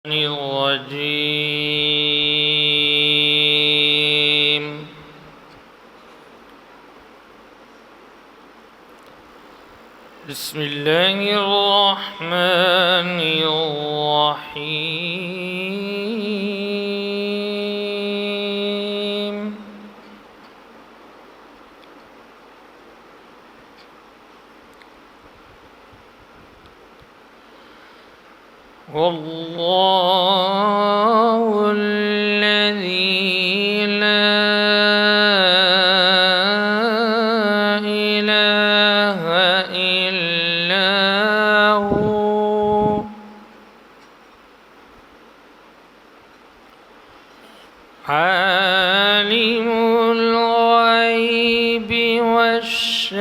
الرجيم. بسم الله الرحمن الرحيم. والله الذي لا إله إلا هو عالم الغيب والشهادة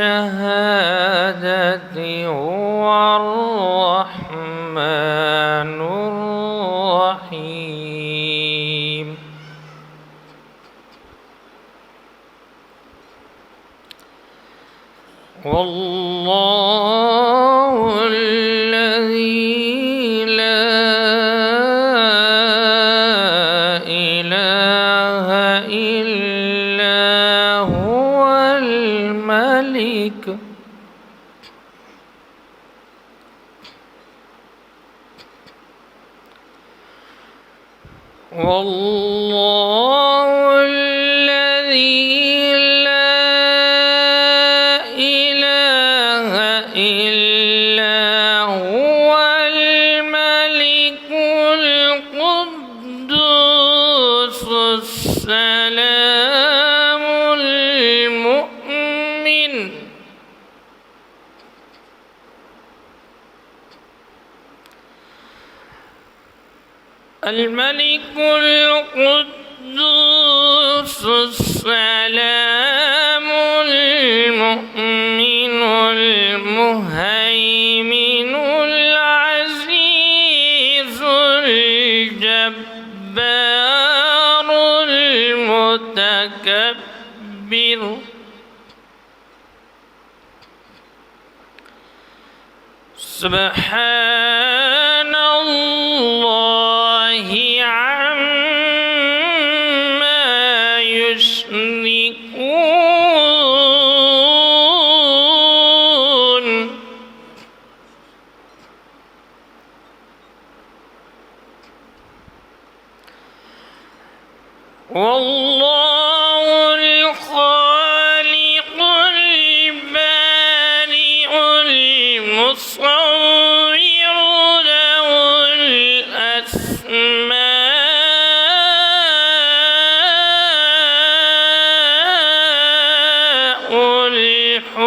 هو الرحمن الرحيم. والله الذي لا إله إلا هو الملك والله الذي لا إله إلا هو الملك القدوس السلام المؤمن الملك القدوس السلام المؤمن المهيمن العزيز الجبار المتكبر سبحان الله عما يشركون. والله الخالق البارئ المصور له الأسماء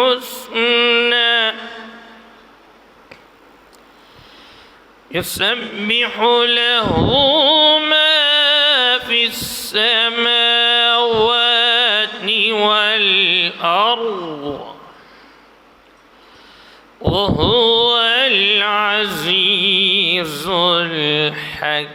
الحسنى يسبح له ما في السماوات والأرض وهو العزيز الحكيم.